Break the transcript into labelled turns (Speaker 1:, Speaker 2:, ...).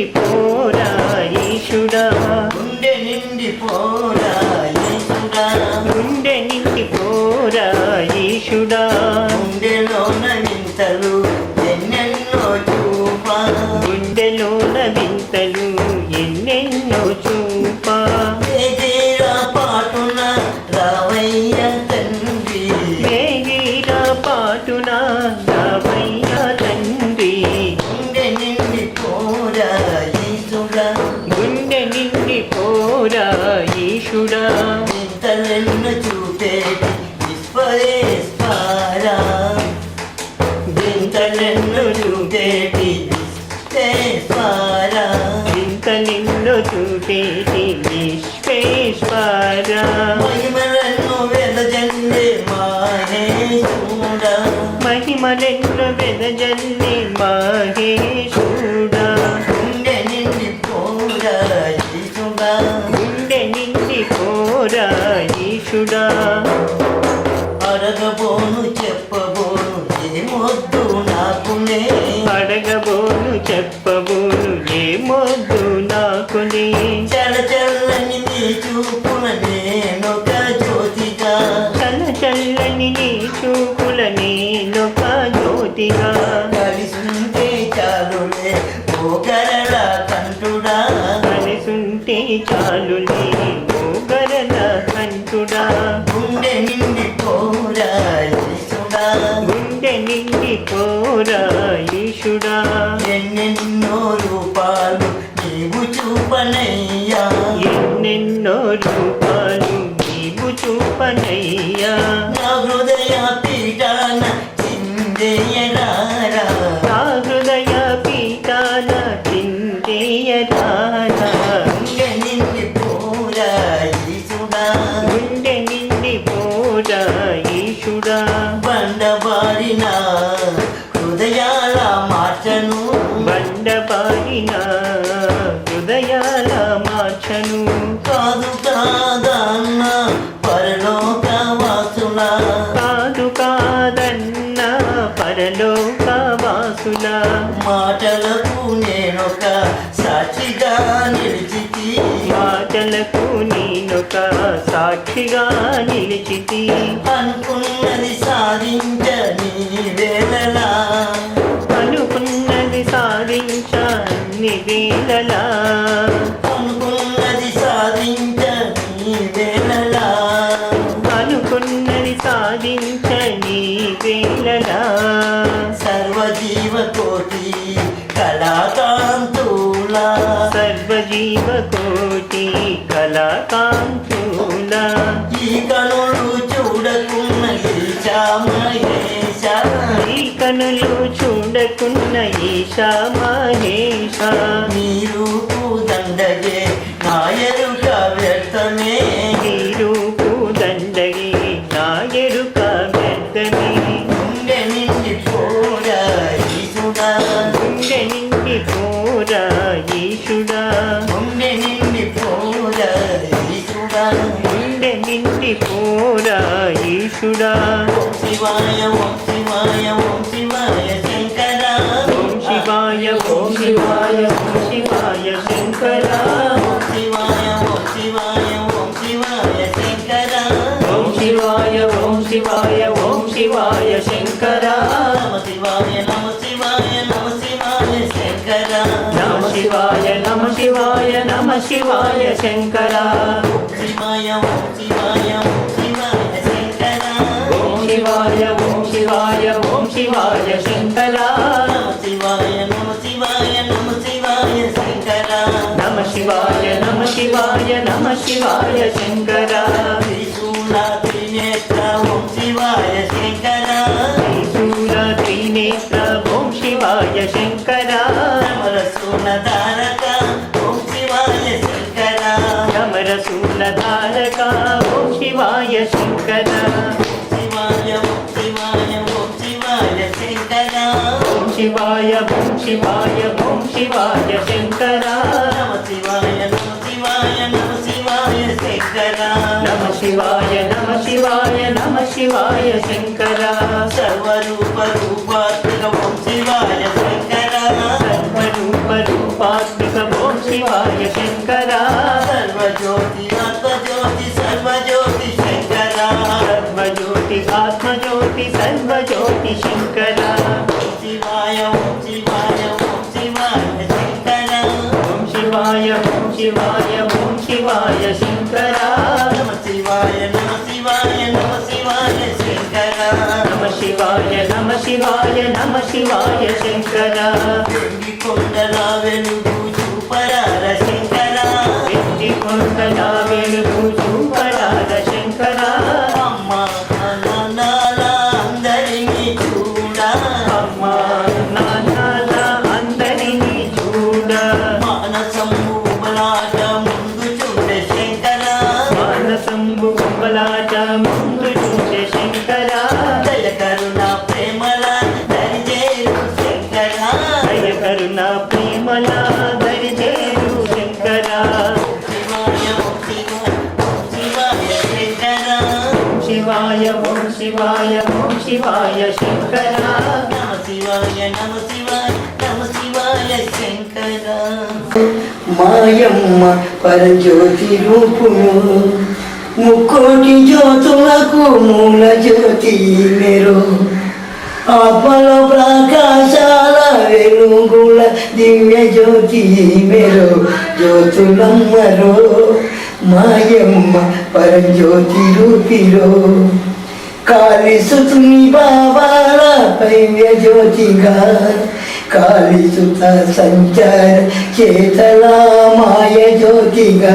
Speaker 1: నిండి పోరా ఈశుడా,
Speaker 2: గుండె నిండి పోరా ఈశుడా,
Speaker 1: గుండె నిండి పోరా ఈశుడా,
Speaker 2: గుండెలోన వింతలు ఎన్నెన్నో చూపా,
Speaker 1: గుండెలోన వింతలు ఎన్నెన్నో చూపా,
Speaker 2: వేగిరా పాటున రావయ్య తండ్రి,
Speaker 1: వేగిరా పాటున రావయ్య తండ్రి,
Speaker 2: గుండె నిండి పోరా ఈశుడా,
Speaker 1: గుండె నిండి పోరా ఈశుడా,
Speaker 2: వింతలెన్నో చూపేటి విశ్వేశ్వరా, వింతలెన్నో చూపేటి విశ్వేశ్వరా,
Speaker 1: వింతలెన్నో చూపేటి విశ్వేశ్వరా,
Speaker 2: మహిమలను వెదజల్లే మహేశుడా,
Speaker 1: మహిమలెన్నో వెదజల్లి మహేశుడా,
Speaker 2: గుండె నిండి పోరా ఈశుడా,
Speaker 1: గుండె నిండి పోరా ఈశుడా,
Speaker 2: అడగబోను చెప్పబోను ఏమొద్దు నాకునే,
Speaker 1: అడగబోను చెప్పబోను ఏమొద్దు నాకునే,
Speaker 2: చల చల్లని నీ చూపున నేనొక జ్యోతిగా,
Speaker 1: చల్ల చల్లని నీ చూపుల నేనొక జ్యోతిగా,
Speaker 2: కలిసుంటే చాలులే ఓ గరళ కంటుడా,
Speaker 1: కలిసుంటే చాలులే ఓ గరల కంటుడా,
Speaker 2: గుండె నిండి పోరా ఈశుడా,
Speaker 1: గుండె నిండి పోరా ఈశుడా,
Speaker 2: ఎన్నెన్నో రూపాలు నీవు చూపనయ్యా,
Speaker 1: ఎన్నెన్నో రూపాలు నీవు చూపనయ్యా,
Speaker 2: నా హృదయ పీఠాన చిందేయరారా,
Speaker 1: నా హృదయ పీఠాన చిందేయరారా,
Speaker 2: గుండె నిండి పోరా ఈశుడా,
Speaker 1: గుండె నిండి పోరా ఈశుడా,
Speaker 2: బండబారిన హృదయాల మార్చను,
Speaker 1: బండబారిన హృదయాల మార్చను,
Speaker 2: కాదు కాదన్న పరలోక వాసుల,
Speaker 1: కాదు కాదన్న పరలోక వాసుల,
Speaker 2: మాటలకు నేనొక సాక్షిగా నిలిచితి,
Speaker 1: మాటలకు నేనొక సాక్షిగా నిలిచితి,
Speaker 2: అనుకున్నది సాధించ నీ వేళలా,
Speaker 1: అనుకున్నది సాధించ అన్ని వేళలా,
Speaker 2: అనుకున్నది సాధించ నీ వేళలా,
Speaker 1: అనుకున్నది సాధించ నీ వేళలా,
Speaker 2: సర్వజీవ కోటి కళాకాంతుల,
Speaker 1: సర్వజీవ కోటి కళాకాంతుల,
Speaker 2: ఈ కనులు చూడకున్న ఈశా మహేశ,
Speaker 1: ఈ కనులు చూడకున్న ఈశా మహేశ,
Speaker 2: నీ రూపు దండగే నాయరుక వ్యర్థమే,
Speaker 1: నీ రూపు దండగి నా ఎరుక వ్యర్థమే,
Speaker 2: గుండె నిండి పోరా ఈశుడా,
Speaker 1: గుండె నిండి పోరా ఈశుడా,
Speaker 2: గుండె నిండి పోరా ఈశుడా,
Speaker 1: గుండె నిండి పోరా ఈశుడా,
Speaker 2: ఓం శివాయ ఓం శివాయ ఓం శివాయ శంకర,
Speaker 1: ఓం శివాయ ఓం శివాయ ఓం శివాయ శంకర,
Speaker 2: ఓం శివాయ ఓం శివాయ ఓం శివాయ శంకర,
Speaker 1: ఓం శివాయ ఓం శివాయ ఓం శివాయ శంకర,
Speaker 2: నమ శివాయ నమ శివాయ నమ శివాయ శంకర,
Speaker 1: నమ శివాయ నమ శివాయ నమ శివాయ శంకర,
Speaker 2: శివాయ ఓం శివాయ ఓం శివాయ శంకర,
Speaker 1: ఓం శివాయ ఓం శివాయ ఓం శివాయ శంకర,
Speaker 2: నమ శివాయ నమ శివాయ నమ శివాయ శంకర,
Speaker 1: నమ శివాయ నమ శివాయ నమ శివాయ శంకర,
Speaker 2: త్రిశూల త్రినేత్ర ఓం శివాయ శంకర,
Speaker 1: త్రిశూల త్రినేత్ర ఓం శివాయ శంకర,
Speaker 2: నమరసూల తారక ఓం శివాయ శంకర,
Speaker 1: నమరసూల తారక ఓం శివాయ శంకర,
Speaker 2: శివాయ ఓం శివాయ ఓం శివాయ శంకర,
Speaker 1: ఓం శివాయ ఓం శివాయ ఓం శివాయ శంకర,
Speaker 2: నమ శివాయ నమ శివాయ నమ శివాయ శంకర,
Speaker 1: నమ శివాయ నమ శివాయ నమ శివాయ శంకర,
Speaker 2: సర్వరూప రూపాత్మక ఓం శివాయ శంకర,
Speaker 1: సర్వరూప రూపాత్మిక
Speaker 2: జ్యోతి ఆత్మజ్యోతి సర్వజ్యోతి శంకర
Speaker 1: సర్వజ్యోతి ఆత్మజ్యోతి సర్వజ్యోతి శంకర
Speaker 2: శివాయ ఓం శివాయ ఓం శివాయ శంకర
Speaker 1: ఓం శివాయ ఓం శివాయ ఓం శివాయ శంకర
Speaker 2: నమ శివాయ నమ శివాయ నమ శివాయ శంకర
Speaker 1: నమ శివాయ నమ శివాయ నమ శివాయ శంకర
Speaker 2: వెండి కొండల వెలుగు చూపరార శంకర
Speaker 1: వెండి కొండల వెలుగు చూపరార శంకర
Speaker 2: అమ్మ నాన్న అందరినీ చూడ
Speaker 1: అమ్మ నాన్న అందరినీ చూడ
Speaker 2: మానసంబు బలాట ముందు చూడ శంకర
Speaker 1: మానసంబు బలాట ముందు చూసే శంకర
Speaker 2: దయ కరుణ ప్రేమల దరిచేరు శంకర
Speaker 1: దయ కరుణ ప్రేమల దరిచేరు శంకర
Speaker 2: శివాయ ఓం శివాయ శంకర
Speaker 1: శివాయ ఓం శివాయ ఓం శివాయ శంకర
Speaker 2: నమ శివాయ నమ శివాయ నమ శివాయ శంకర
Speaker 3: మాయమ్మ పరజ్యోతి రూపును ముక్కోటి జ్యోతులకు మూల జ్యోతి మెరు ఆత్మలో ప్రకాశాల వెలుగుల దివ్య జ్యోతి మెరు జ్యోతులమ్మరో మాయమ్మ పరజ్యోతి రూపిరో కాళీసుతుని బాబాల పైవ్య జ్యోతిగా కాళీసుత సంచార చేతల మాయ జ్యోతిగా